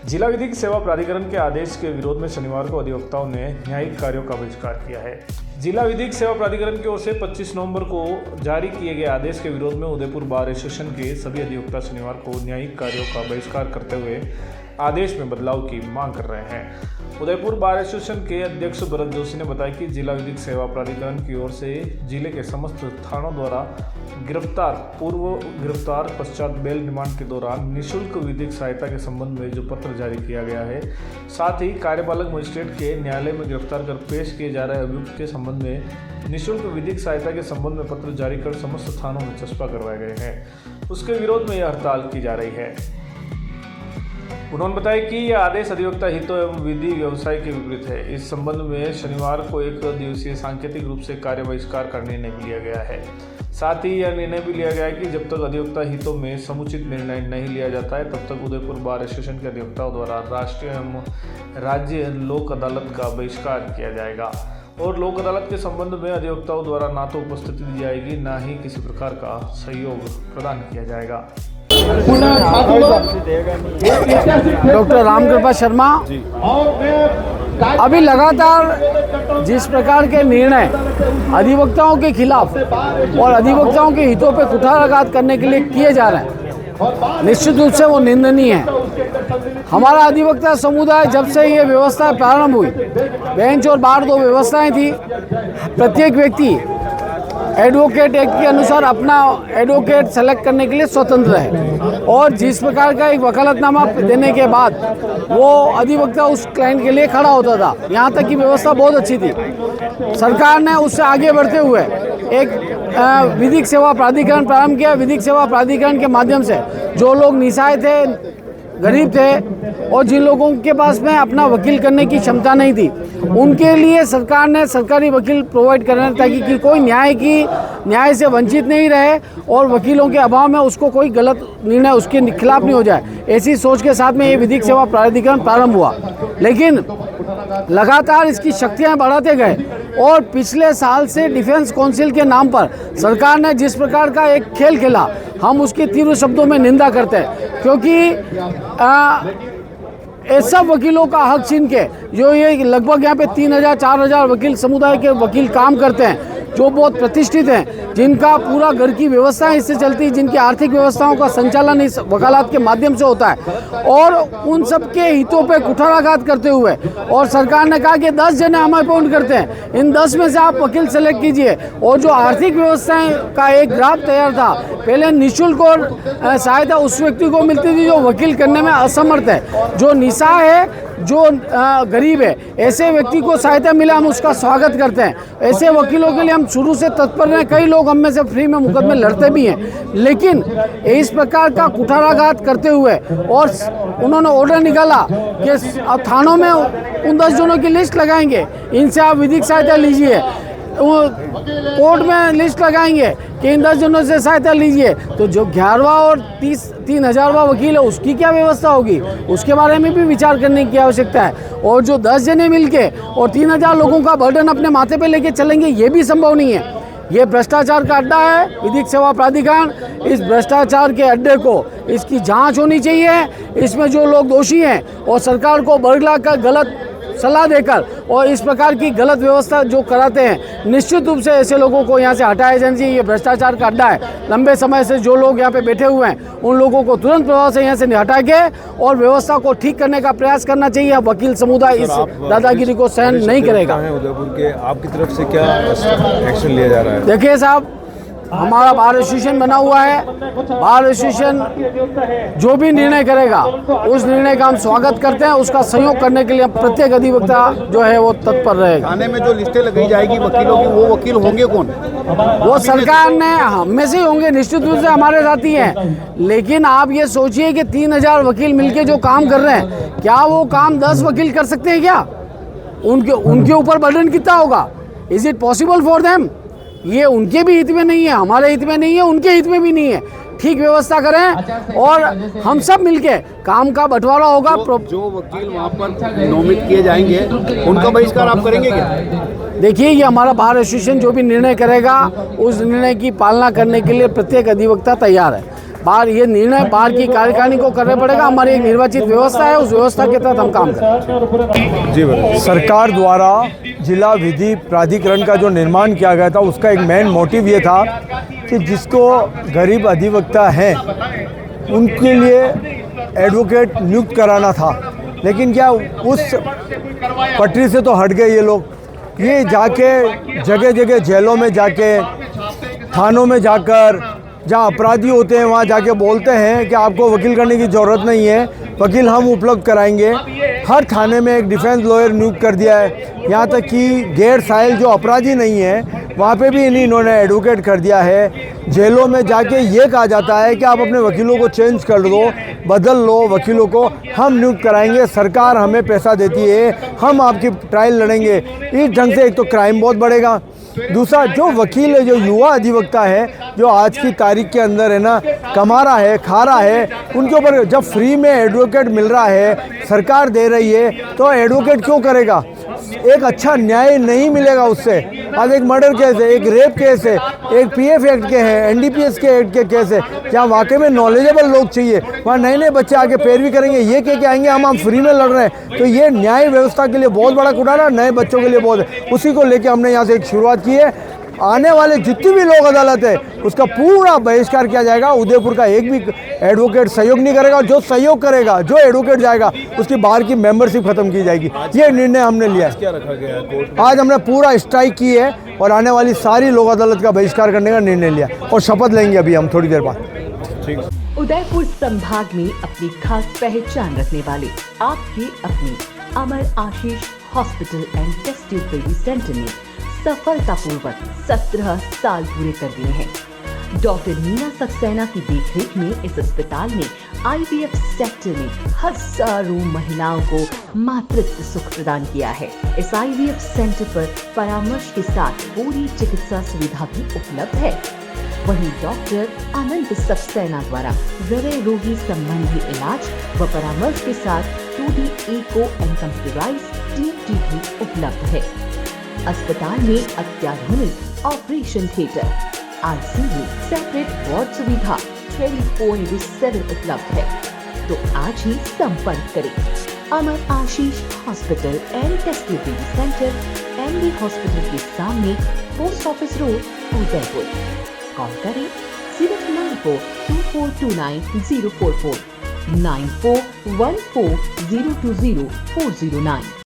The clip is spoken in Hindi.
जिला विधिक सेवा प्राधिकरण के आदेश के विरोध में शनिवार को अधिवक्ताओं ने न्यायिक कार्यों का बहिष्कार किया है। जिला विधिक सेवा प्राधिकरण की ओर से 25 नवंबर को जारी किए गए आदेश के विरोध में उदयपुर बार एसोसिएशन के सभी अधिवक्ता शनिवार को न्यायिक कार्यों का बहिष्कार करते हुए आदेश में बदलाव की मांग कर रहे हैं। उदयपुर बार एसोसिएशन के अध्यक्ष भरत जोशी ने बताया कि जिला विधिक सेवा प्राधिकरण की ओर से जिले के समस्त थानों द्वारा गिरफ्तार, पूर्व गिरफ्तार, पश्चात बेल रिमांड के दौरान निःशुल्क विधिक सहायता के संबंध में जो पत्र जारी किया गया है, साथ ही कार्यपालक मजिस्ट्रेट के न्यायालय में गिरफ्तार कर पेश किए जा रहे अभियुक्त के संबंध में निःशुल्क विधिक सहायता के संबंध में पत्र जारी कर समस्त थानों में चस्पा करवाए गए हैं। उसके विरोध में यह हड़ताल की जा रही है। उन्होंने बताया कि यह आदेश अधिवक्ता हितों एवं विधि व्यवसाय के विपरीत है। इस संबंध में शनिवार को एक दिवसीय सांकेतिक रूप से कार्य बहिष्कार का निर्णय भी लिया गया है। साथ ही यह निर्णय भी लिया गया है कि जब तक अधिवक्ता हितों में समुचित निर्णय नहीं लिया जाता है, तब तक उदयपुर बार एसोसिएशन के अधिवक्ताओं द्वारा राष्ट्रीय एवं राज्य लोक अदालत का बहिष्कार किया जाएगा और लोक अदालत के संबंध में अधिवक्ताओं द्वारा ना तो उपस्थिति दी जाएगी, ना ही किसी प्रकार का सहयोग प्रदान किया जाएगा। डॉक्टर रामकृपा शर्मा, अभी लगातार जिस प्रकार के निर्णय अधिवक्ताओं के खिलाफ और अधिवक्ताओं के हितों पर कुठाराघात करने के लिए किए जा रहे हैं, निश्चित रूप से वो निंदनीय है। हमारा अधिवक्ता समुदाय जब से ये व्यवस्था प्रारंभ हुई, बेंच और बार दो व्यवस्थाएं थी। प्रत्येक व्यक्ति एडवोकेट एक्ट के अनुसार अपना एडवोकेट सेलेक्ट करने के लिए स्वतंत्र है और जिस प्रकार का एक वकालतनामा देने के बाद वो अधिवक्ता उस क्लाइंट के लिए खड़ा होता था। यहाँ तक की व्यवस्था बहुत अच्छी थी। सरकार ने उससे आगे बढ़ते हुए एक विधिक सेवा प्राधिकरण प्रारंभ किया। विधिक सेवा प्राधिकरण के माध्यम से जो लोग निसहाय थे, गरीब थे और जिन लोगों के पास में अपना वकील करने की क्षमता नहीं थी, उनके लिए सरकार ने सरकारी वकील प्रोवाइड करना, ताकि कि कोई न्याय से वंचित नहीं रहे और वकीलों के अभाव में उसको कोई गलत निर्णय उसके खिलाफ नहीं हो जाए। ऐसी सोच के साथ में ये विधिक सेवा प्राधिकरण प्रारंभ हुआ, लेकिन लगातार इसकी शक्तियाँ बढ़ाते गए और पिछले साल से डिफेंस काउंसिल के नाम पर सरकार ने जिस प्रकार का एक खेल खेला, हम उसकी तीव्र शब्दों में निंदा करते हैं, क्योंकि ऐसा वकीलों का हक छीन के जो ये लगभग यहाँ पे 3000-4000 वकील समुदाय के वकील काम करते हैं, जो बहुत प्रतिष्ठित हैं, जिनका पूरा घर की व्यवस्था इससे चलती है, जिनकी आर्थिक व्यवस्थाओं का संचालन इस वकालत के माध्यम से होता है, और उन सब के हितों पे कुठाराघात करते हुए और सरकार ने कहा कि 10 जने हम अपॉइंट करते हैं, इन 10 में से आप वकील सेलेक्ट कीजिए। और जो आर्थिक व्यवस्थाएं का एक ग्राफ तैयार था, पहले निःशुल्क और सहायता उस व्यक्ति को मिलती थी जो वकील करने में असमर्थ है, जो निसहाय है, जो गरीब है, ऐसे व्यक्ति को सहायता मिला, हम उसका स्वागत करते हैं। ऐसे वकीलों के लिए हम शुरू से तत्पर हैं। कई लोग हम में से फ्री में मुकदमे लड़ते भी हैं, लेकिन इस प्रकार का कुठाराघात करते हुए और उन्होंने ऑर्डर निकाला कि अब थानों में उन 10 जनों की लिस्ट लगाएंगे, इनसे आप विधिक सहायता लीजिए, कोर्ट में लिस्ट लगाएंगे कि इन 10 जनों से सहायता लीजिए, तो जो 11वां और 3000वां वकील है उसकी क्या व्यवस्था होगी, उसके बारे में भी विचार करने की आवश्यकता है। और जो 10 जने मिलके और 3000 लोगों का बर्डन अपने माथे पे लेके चलेंगे, ये भी संभव नहीं है। ये भ्रष्टाचार का अड्डा है विधिक सेवा प्राधिकरण। इस भ्रष्टाचार के अड्डे को, इसकी जांच होनी चाहिए। इसमें जो लोग दोषी हैं और सरकार को बरगला कर गलत सलाह देकर और इस प्रकार की गलत व्यवस्था जो कराते हैं, निश्चित रूप से ऐसे लोगों को यहाँ से हटाया जाना चाहिए। ये भ्रष्टाचार का अड्डा है। लंबे समय से जो लोग यहाँ पे बैठे हुए हैं, उन लोगों को तुरंत प्रभाव से यहाँ से हटा के और व्यवस्था को ठीक करने का प्रयास करना चाहिए। वकील समुदाय इस दादागिरी को सहन नहीं करेगा। उदयपुर के आपकी तरफ से क्या एक्शन लिया जा रहा है? देखिए साहब, हमारा बार एसोसिएशन बना हुआ है। बार एसोसिएशन जो भी निर्णय करेगा उस निर्णय का हम स्वागत करते हैं। उसका सहयोग करने के लिए प्रत्येक अधिवक्ता जो है वो तत्पर रहेगा। थाने में जो लिस्टें लगाई जाएगी वकीलों की, वो वकील होंगे कौन? वो सरकार ने, हम में से होंगे, निश्चित रूप से हमारे साथी हैं। लेकिन आप ये सोचिए कि 3000 वकील मिलके जो काम कर रहे हैं, क्या वो काम 10 वकील कर सकते हैं क्या? उनके ऊपर बर्डन कितना होगा? Is it possible for them? ये उनके भी हित में नहीं है, हमारे हित में नहीं है, उनके हित में भी नहीं है। ठीक व्यवस्था करें और हम सब मिलके काम का बंटवारा होगा। जो वकील वहाँ पर नोमित किए जाएंगे उनका बहिष्कार आप करेंगे क्या? देखिए, ये हमारा बार एसोसिएशन जो भी निर्णय करेगा उस निर्णय की पालना करने के लिए प्रत्येक अधिवक्ता तैयार है। बाहर ये निर्णय बाहर की कार्यकारिणी को करना पड़ेगा। हमारी एक निर्वाचित व्यवस्था है, उस व्यवस्था के तहत हम काम करें। जी बताइए। सरकार द्वारा जिला विधि प्राधिकरण का जो निर्माण किया गया था उसका एक मेन मोटिव ये था कि जिसको गरीब अधिवक्ता हैं उनके लिए एडवोकेट नियुक्त कराना था, लेकिन क्या उस पटरी से तो हट गए ये लोग। ये जाके जगह जगह जेलों में जाके, थानों में जाकर, जहाँ अपराधी होते हैं वहाँ जाके बोलते हैं कि आपको वकील करने की ज़रूरत नहीं है, वकील हम उपलब्ध कराएंगे। हर थाने में एक डिफेंस लॉयर नियुक्त कर दिया है। यहाँ तक कि गैर साहिल जो अपराधी नहीं है वहाँ पे भी इन्होंने एडवोकेट कर दिया है। जेलों में जाके ये कहा जाता है कि आप अपने वकीलों को चेंज कर दो, बदल लो वकीलों को, हम नियुक्त कराएंगे, सरकार हमें पैसा देती है, हम आपकी ट्रायल लड़ेंगे। इस ढंग से एक तो क्राइम बहुत बढ़ेगा, दूसरा जो वकील है, जो युवा अधिवक्ता है, जो आज की तारीख के अंदर है ना कमा रहा है, खा रहा है, उनके ऊपर जब फ्री में एडवोकेट मिल रहा है, सरकार दे रही है, तो एडवोकेट क्यों करेगा? एक अच्छा न्याय नहीं मिलेगा उससे। आज एक मर्डर केस है, एक रेप केस है, एक पीएफ एक्ट के हैं, एनडीपीएस के एक्ट के केस है, जहाँ वाकई में नॉलेजेबल लोग चाहिए, वहाँ नए नए बच्चे आके पैरवी करेंगे, ये कह के आएंगे हम फ्री में लड़ रहे हैं। तो ये न्याय व्यवस्था के लिए बहुत बड़ा कुटाना, नए बच्चों के लिए बहुत है। उसी को लेकर हमने यहाँ से एक शुरुआत की है। आने वाले जितनी भी लोक अदालत है उसका पूरा बहिष्कार किया जाएगा। उदयपुर का एक भी एडवोकेट सहयोग नहीं करेगा, जो सहयोग करेगा, जो एडवोकेट जाएगा उसकी बाहर की मेंबरशिप खत्म की जाएगी। ये निर्णय हमने लिया है। क्या रखा गया है कोर्ट? आज हमने पूरा स्ट्राइक की है और आने वाली सारी लोक अदालत का बहिष्कार करने का निर्णय लिया और शपथ लेंगे अभी हम थोड़ी देर बाद। ठीक। उदयपुर संभाग में अपनी खास पहचान रखने वाले आपके अपने Amar Ashish hospital and test tube baby centre ने सफलतापूर्वक 17 साल पूरे कर दिए हैं। डॉक्टर मीना सक्सेना की देखरेख में इस अस्पताल ने IVF सेक्टर में हजारों महिलाओं को मातृत्व सुख प्रदान किया है। इस IVF सेंटर पर परामर्श के साथ पूरी चिकित्सा सुविधा भी उपलब्ध है। वहीं डॉक्टर अनंत सक्सेना द्वारा हृदय रोगी संबंधी इलाज व परामर्श के साथ 2D echo and computerised TFT भी उपलब्ध है। अस्पताल में अत्याधुनिक operation theatre, ICU, separate ward सुविधा 24/7 उपलब्ध है। तो आज ही संपर्क करें Amar Ashish hospital and test tube baby centre, MD hospital के सामने, post office road, Udaipur. Call करें 0942429 044 9414020409।